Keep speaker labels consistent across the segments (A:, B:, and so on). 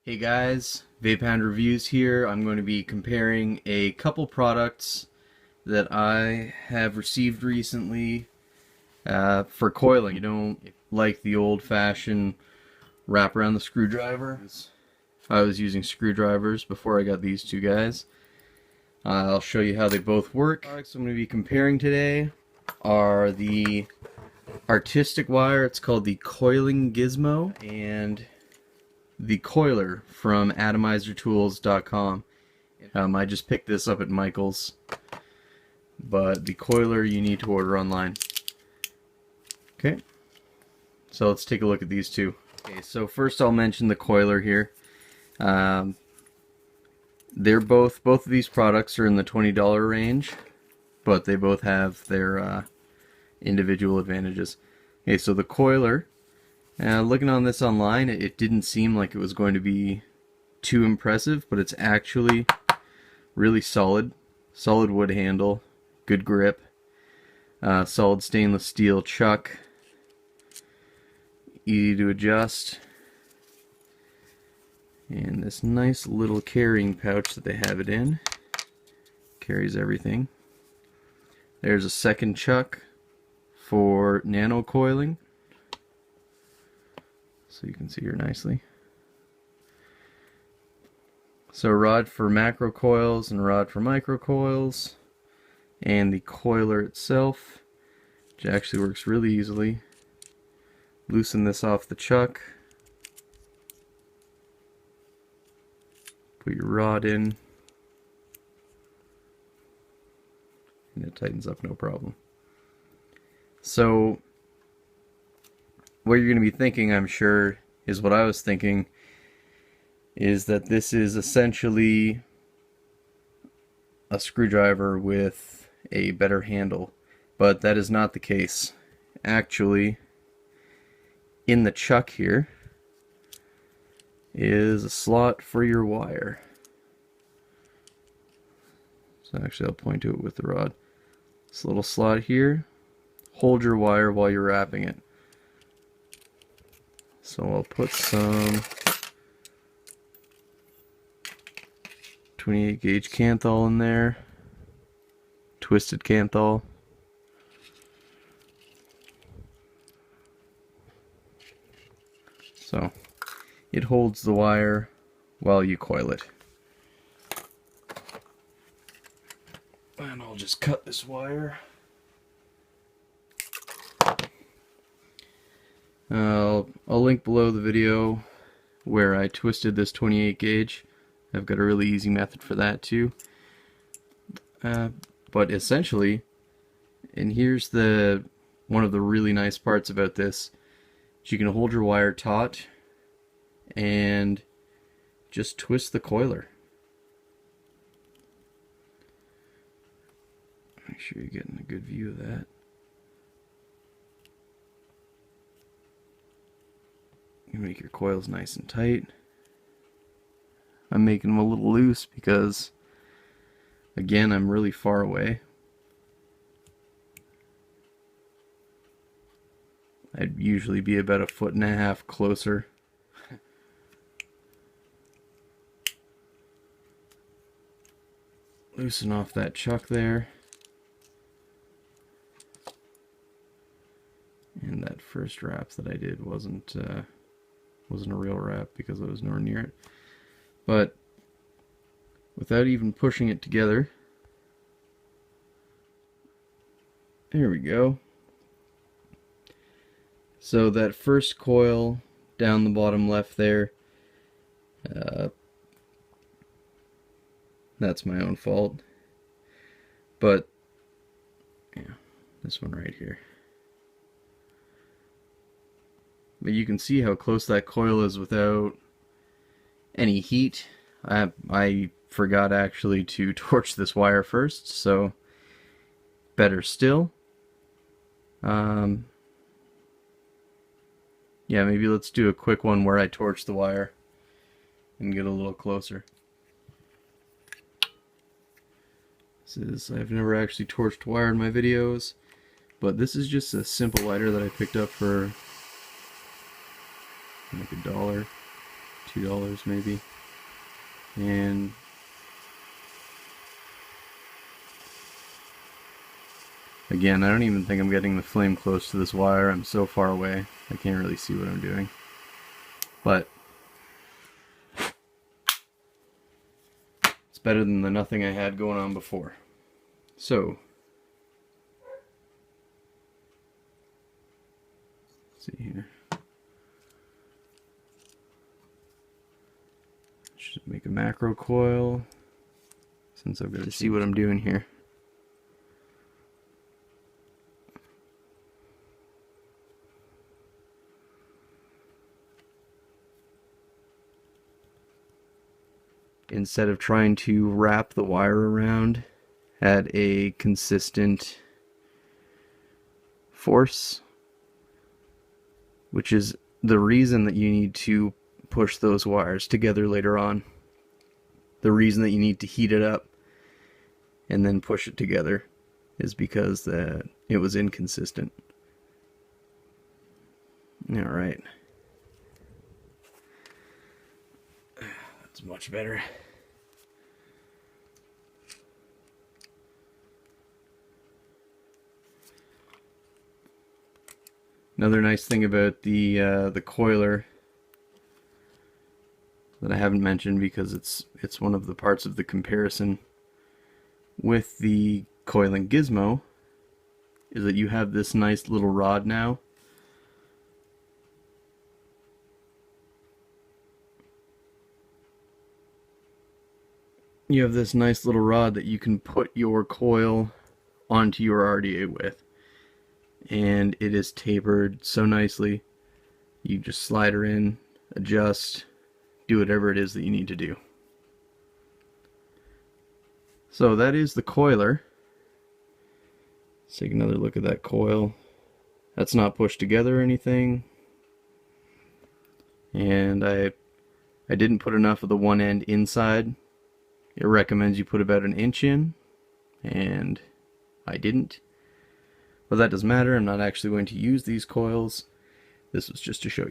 A: Hey guys, Vape Reviews here. I'm going to be comparing a couple products that I have received recently for coiling. You don't like the old-fashioned wrap around the screwdriver. I was using screwdrivers before I got these two guys. I'll show you how they both work. The products I'm going to be comparing today are the artistic wire. It's called the Coiling Gizmo, and the Coiler from atomizertools.com. I just picked this up at Michael's, but the Coiler you need to order online. Okay, so let's take a look at these two. Okay, so first I'll mention the Coiler here. They're both of these products are in the $20 range, but they both have their individual advantages. Okay, so the Coiler, looking on this online, it didn't seem like it was going to be too impressive, but it's actually really solid. Solid wood handle, good grip, solid stainless steel chuck, easy to adjust, and this nice little carrying pouch that they have it in. Carries everything. There's a second chuck for nano coiling, so you can see here nicely. So rod for macro coils and rod for micro coils, and the coiler itself, which actually works really easily. Loosen this off the chuck, put your rod in, and it tightens up no problem. So what you're going to be thinking, I'm sure, is what I was thinking, is that this is essentially a screwdriver with a better handle, but that is not the case. Actually, in the chuck here is a slot for your wire. So actually I'll point to it with the rod. This little slot here, hold your wire while you're wrapping it. So I'll put some 28 gauge Kanthal in there, twisted Kanthal. So it holds the wire while you coil it. And I'll just cut this wire. I'll link below the video where I twisted this 28 gauge. I've got a really easy method for that too. But essentially, and here's one of the really nice parts about this, is you can hold your wire taut and just twist the coiler. Make sure you're getting a good view of that. You make your coils nice and tight. I'm making them a little loose because, again, I'm really far away. I'd usually be about 1.5 feet closer. Loosen off that chuck there. And that first wrap that I did wasn't a real wrap because I was nowhere near it. But without even pushing it together, there we go. So that first coil down the bottom left there, that's my own fault. But yeah, this one right here. But you can see how close that coil is without any heat. I forgot actually to torch this wire first, so better still. Yeah, maybe let's do a quick one where I torch the wire and get a little closer. I've never actually torched wire in my videos, but this is just a simple lighter that I picked up for like $1, $2 maybe. And again, I don't even think I'm getting the flame close to this wire. I'm so far away, I can't really see what I'm doing. But it's better than the nothing I had going on before. So, let's see here. Should make a macro coil, since I've got to see what I'm doing here. Instead of trying to wrap the wire around at a consistent force, which is the reason that you need to push those wires together later on. The reason that you need to heat it up and then push it together is because it was inconsistent. Alright. That's much better. Another nice thing about the Coiler that I haven't mentioned, because it's one of the parts of the comparison with the Coiling Gizmo, is that you have this nice little rod now. You have this nice little rod that you can put your coil onto your RDA with, and it is tapered so nicely. You just slide her in, adjust, do whatever it is that you need to do. So that is the Coiler. Let's take another look at that coil. That's not pushed together or anything, and I didn't put enough of the one end inside. It recommends you put about an inch in, and I didn't. But that doesn't matter. I'm not actually going to use these coils. This was just to show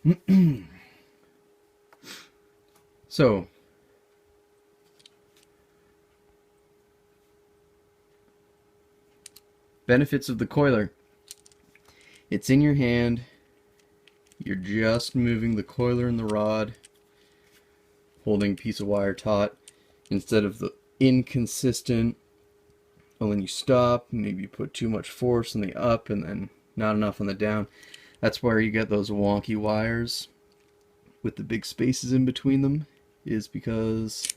A: you. So, benefits of the Coiler. It's in your hand. You're just moving the coiler and the rod, holding a piece of wire taut, instead of the inconsistent, well, when you stop, maybe you put too much force on the up and then not enough on the down. That's where you get those wonky wires with the big spaces in between them, is because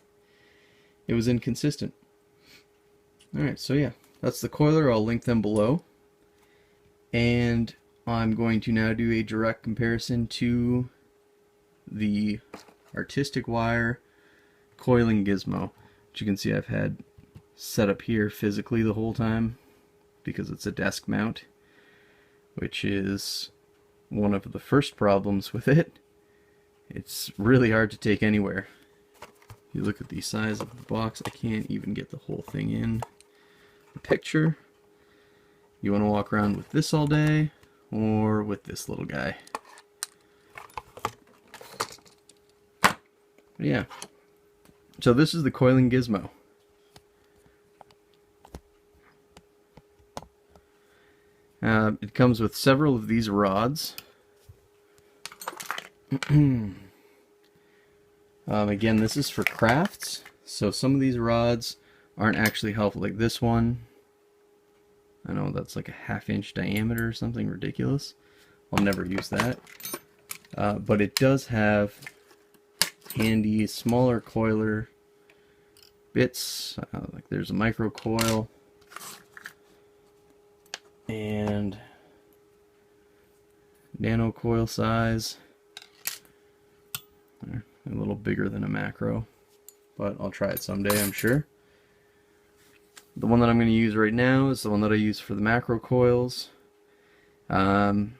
A: it was inconsistent. Alright, so yeah, that's the Coiler. I'll link them below. And I'm going to now do a direct comparison to the artistic wire coiling Gizmo, which you can see I've had set up here physically the whole time because it's a desk mount, which is one of the first problems with it. It's really hard to take anywhere. You look at the size of the box, I can't even get the whole thing in the picture. You want to walk around with this all day, or with this little guy. Yeah. So this is the Coiling Gizmo. It comes with several of these rods. Again, this is for crafts, so some of these rods aren't actually helpful, like this one. I know that's like a 1/2 inch diameter or something ridiculous. I'll never use that. But it does have handy smaller coiler bits. Like there's a micro coil and nano coil size. They're a little bigger than a macro, but I'll try it someday, I'm sure. The one that I'm going to use right now is the one that I use for the macro coils. Again,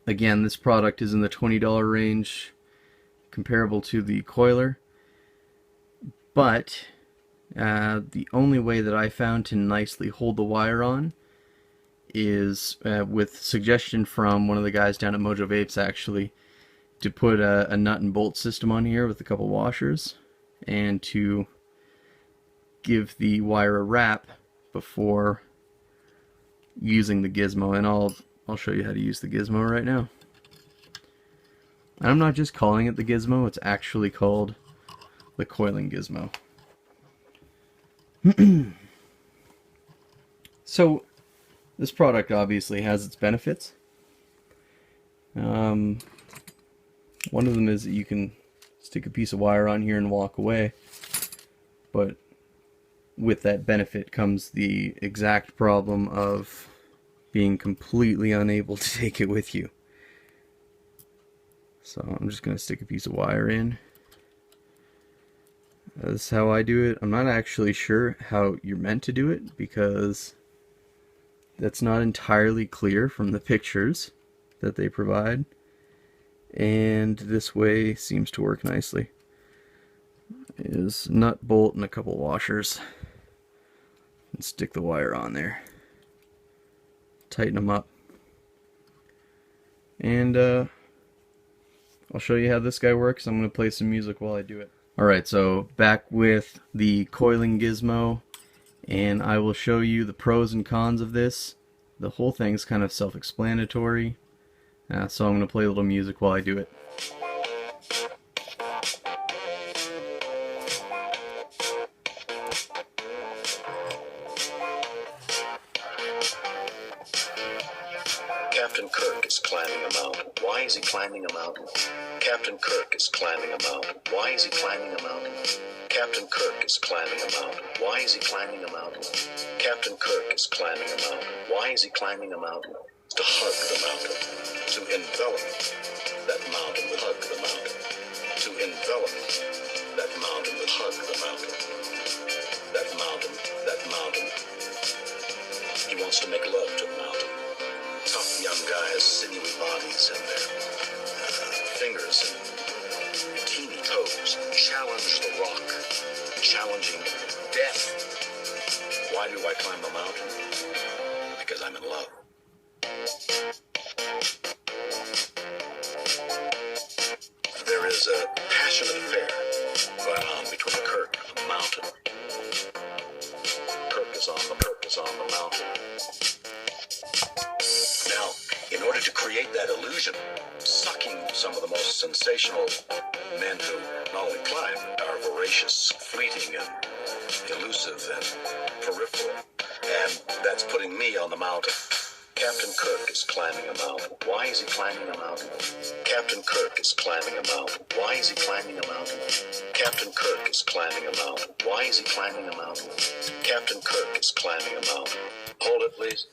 A: this product is in the $20 range, comparable to the Coiler. But the only way that I found to nicely hold the wire on is with suggestion from one of the guys down at Mojo Vapes, actually, to put a nut and bolt system on here with a couple washers, and to give the wire a wrap before using the Gizmo. And I'll show you how to use the Gizmo right now. And I'm not just calling it the Gizmo, it's actually called the Coiling Gizmo. So this product obviously has its benefits. One of them is that you can stick a piece of wire on here and walk away, but with that benefit comes the exact problem of being completely unable to take it with you. So I'm just going to stick a piece of wire in. That's how I do it. I'm not actually sure how you're meant to do it, because that's not entirely clear from the pictures that they provide. And this way seems to work nicely. Is nut, bolt, and a couple washers. And stick the wire on there. Tighten them up. And I'll show you how this guy works. I'm going to play some music while I do it. Alright, so back with the Coiling Gizmo, and I will show you the pros and cons of this. The whole thing's kind of self-explanatory, so I'm going to play a little music while I do it.
B: Captain Kirk is climbing a mountain. Why is he climbing a mountain? Captain Kirk is climbing a mountain. Why is he climbing a mountain? Captain Kirk is climbing a mountain. Why is he climbing a mountain? Captain Kirk is climbing a mountain. Why is he climbing a mountain? To hug the mountain. To envelop that mountain with hug the mountain. To envelop that mountain with hug the mountain. That mountain, that mountain. He wants to make love to the mountain. Tough young guys, sinewy bodies, and their fingers and teeny toes challenge the rock, challenging death. Why do I climb the mountain? Because I'm in love. There is a passionate affair going on between Kirk and the mountain. Kirk is on the mountain. Now, in order to create that illusion, sucking some of the most sensational men who not only climb, are voracious, fleeting, and elusive, and peripheral, and that's putting me on the mountain. Captain Kirk is climbing a mountain. Why is he climbing a mountain? Captain Kirk is climbing a mountain. Why is he climbing a mountain? Captain Kirk is climbing a mountain. Why is he climbing a mountain? Captain Kirk is climbing a mountain. Hold it, please.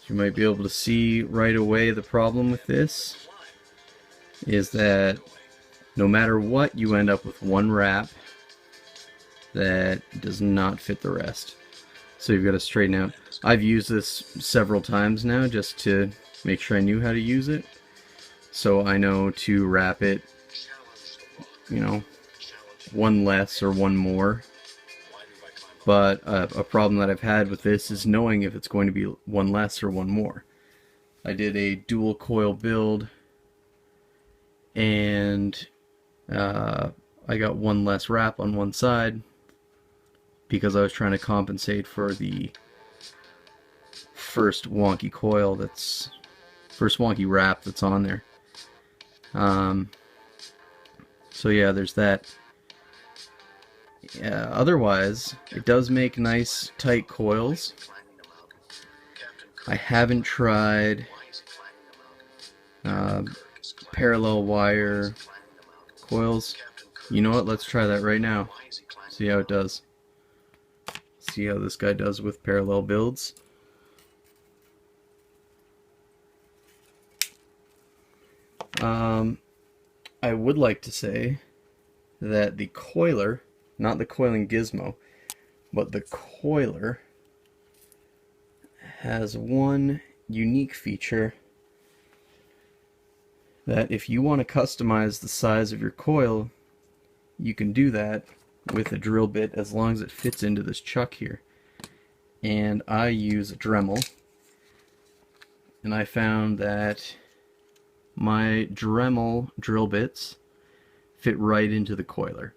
A: You might be able to see right away the problem with this is that no matter what, you end up with one wrap that does not fit the rest. So you've got to straighten out. I've used this several times now just to make sure I knew how to use it. So I know to wrap it, you know, one less or one more. But a problem that I've had with this is knowing if it's going to be one less or one more. I did a dual coil build, and I got one less wrap on one side because I was trying to compensate for the first wonky wrap that's on there. So yeah, there's that. Otherwise, it does make nice tight coils. I haven't tried parallel wire coils. You know what? Let's try that right now. See how it does. See how this guy does with parallel builds. I would like to say that the Coiler, not the Coiling Gizmo, but the Coiler has one unique feature that if you want to customize the size of your coil, you can do that with a drill bit as long as it fits into this chuck here. And I use a Dremel, and I found that my Dremel drill bits fit right into the coiler.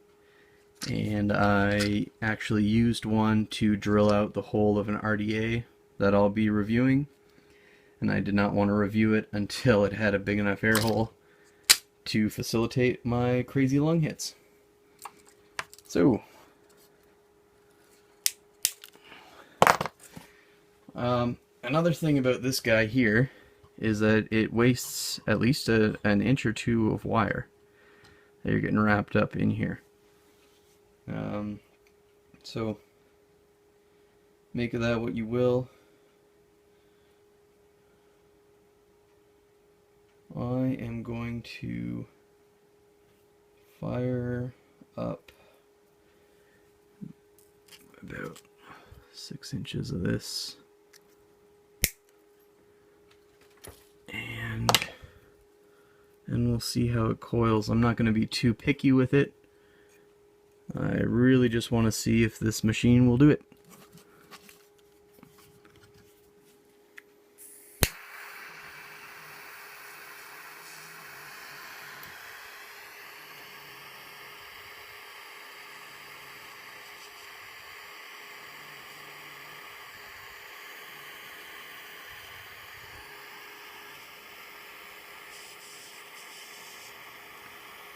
A: And I actually used one to drill out the hole of an RDA that I'll be reviewing. And I did not want to review it until it had a big enough air hole to facilitate my crazy lung hits. So, another thing about this guy here is that it wastes at least an inch or two of wire that you're getting wrapped up in here. So make of that what you will. I am going to fire up about 6 inches of this, and we'll see how it coils. I'm not going to be too picky with it. I really just want to see if this machine will do it.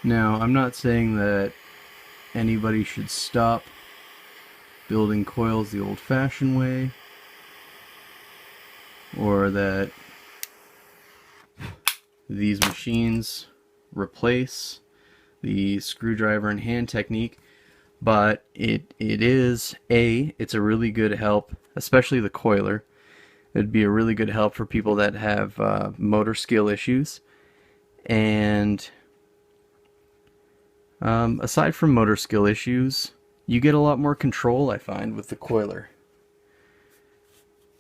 A: Now, I'm not saying that anybody should stop building coils the old-fashioned way, or that these machines replace the screwdriver and hand technique, but it's a really good help, especially the coiler. It'd be a really good help for people that have motor skill issues. And aside from motor skill issues, you get a lot more control, I find, with the coiler.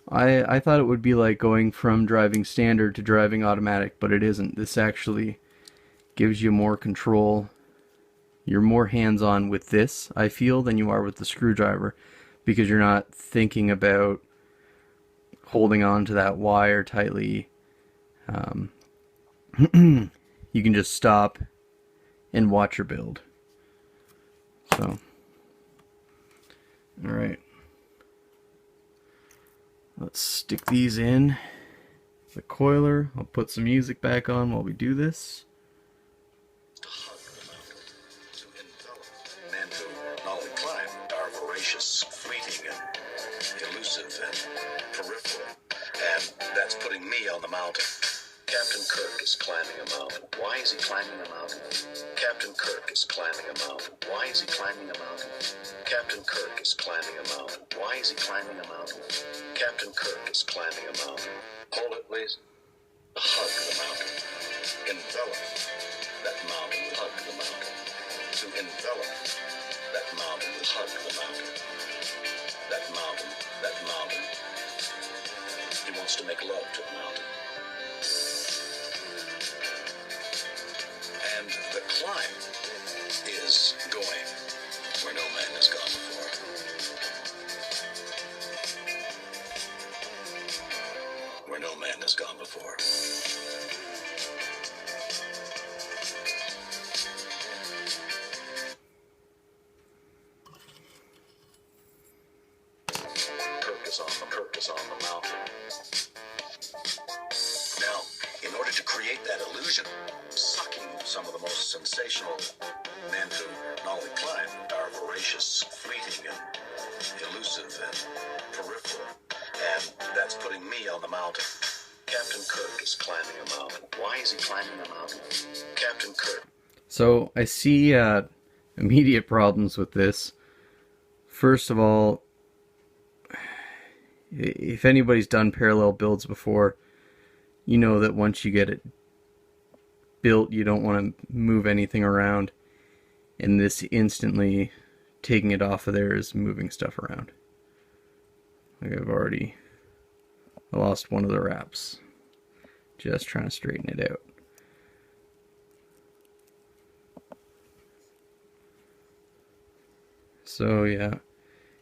A: I thought it would be like going from driving standard to driving automatic, but it isn't. This actually gives you more control. You're more hands-on with this, I feel, than you are with the screwdriver, because you're not thinking about holding on to that wire tightly. You can just stop and watch your build. So, alright. Let's stick these in the coiler. I'll put some music back on while we do this.
B: Men who not only climb are voracious, fleeting, and elusive and peripheral. And that's putting me on the mountain. Captain Kirk is climbing a mountain. Why is he climbing a mountain? Captain Kirk is climbing a mountain. Why is he climbing a mountain? Captain Kirk is climbing a mountain. Why is he climbing a mountain? Captain Kirk is climbing a mountain. Hold it, please. Hug the mountain. Envelop that mountain with hug the mountain. To envelop that mountain with hug the mountain. That mountain, that mountain. He wants to make love to the mountain. And the climb is going where no man has gone before. Where no man has gone before. Kirk is on the mountain. Now, in order to create that illusion, sucking some of the most sensational men who not only climb are voracious, fleeting, and elusive and peripheral. And that's putting me on the mountain. Captain Kirk is climbing a mountain. Why is he climbing a mountain? Captain Kirk.
A: So I see immediate problems with this. First of all, if anybody's done parallel builds before, you know that once you get it built, you don't want to move anything around, and this instantly taking it off of there is moving stuff around. Like I lost one of the wraps just trying to straighten it out. So yeah,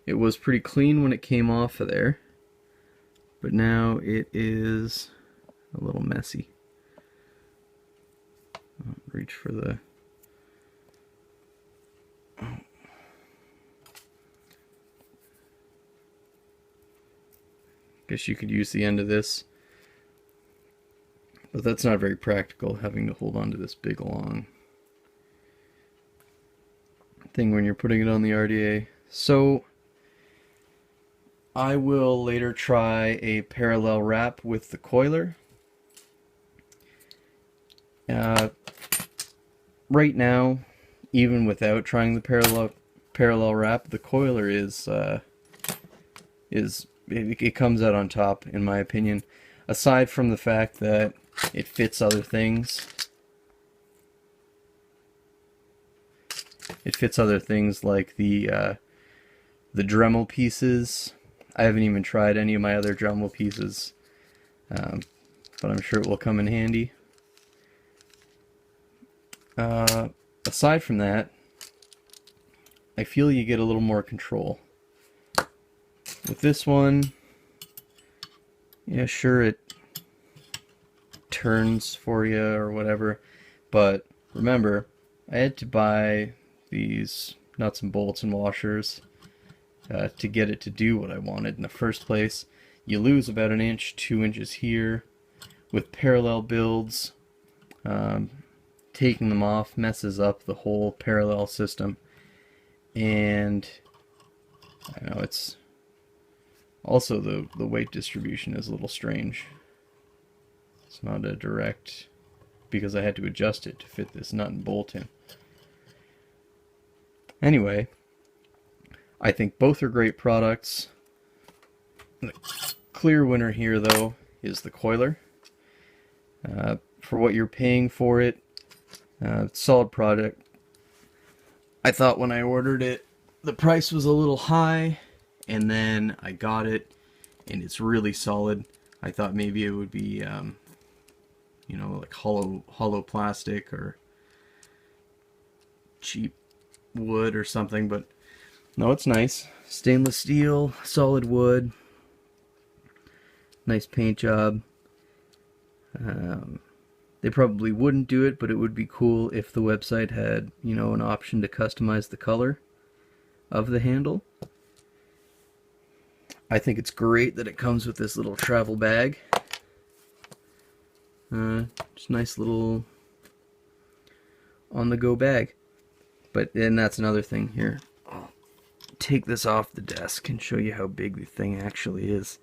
A: it was pretty clean when it came off of there, but now it is a little messy. Reach for the... Guess you could use the end of this, but that's not very practical, having to hold on to this big long thing when you're putting it on the RDA. So I will later try a parallel wrap with the Coiler. Right now, even without trying the parallel wrap, the Coiler it comes out on top, in my opinion. Aside from the fact that it fits other things. It fits other things like the Dremel pieces. I haven't even tried any of my other Dremel pieces, but I'm sure it will come in handy. Aside from that, I feel you get a little more control. With this one, yeah, sure, it turns for you or whatever, but remember, I had to buy these nuts and bolts and washers to get it to do what I wanted in the first place. You lose about an inch, 2 inches here. With parallel builds, taking them off messes up the whole parallel system, and I know it's also the weight distribution is a little strange. It's not a direct, because I had to adjust it to fit this nut and bolt in. Anyway, I think both are great products. The clear winner here, though, is the Coiler. For what you're paying for it, solid product. I thought when I ordered it, the price was a little high, and then I got it, and it's really solid. I thought maybe it would be, you know, like hollow plastic or cheap wood or something, but no, it's nice. Stainless steel, solid wood, nice paint job. They probably wouldn't do it, but it would be cool if the website had, you know, an option to customize the color of the handle. I think it's great that it comes with this little travel bag. Just nice little on-the-go bag. But then that's another thing here. I'll take this off the desk and show you how big the thing actually is,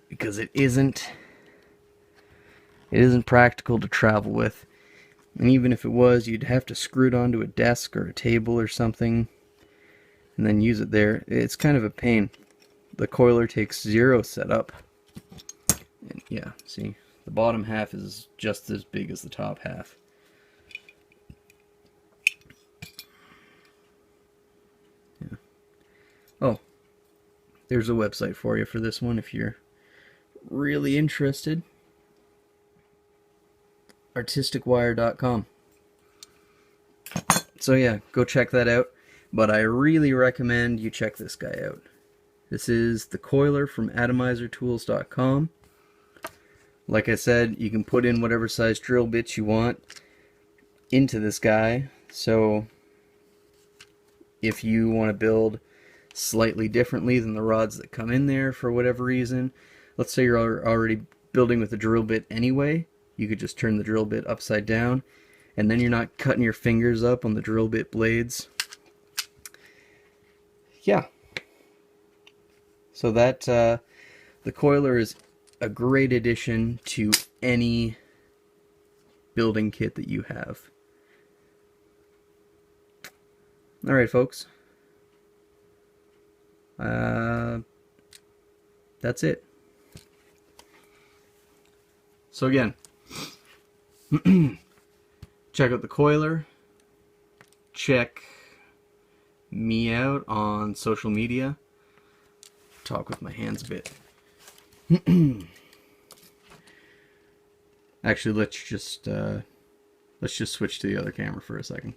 A: because it isn't practical to travel with. And even if it was, you'd have to screw it onto a desk or a table or something and then use it there. It's kind of a pain. The Coiler takes 0 setup. And yeah, see, the bottom half is just as big as the top half. Yeah. Oh, there's a website for you for this one if you're really interested. artisticwire.com. So yeah, go check that out. But I really recommend you check this guy out. This is the Coiler from atomizertools.com. Like I said, you can put in whatever size drill bits you want into this guy. So if you want to build slightly differently than the rods that come in there for whatever reason, let's say you're already building with a drill bit anyway, you could just turn the drill bit upside down, and then you're not cutting your fingers up on the drill bit blades. Yeah. So that, the Coiler is a great addition to any building kit that you have. Alright, folks. That's it. So again, check out the Coiler. Check me out on social media. Talk with my hands a bit. Actually, let's just switch to the other camera for a second.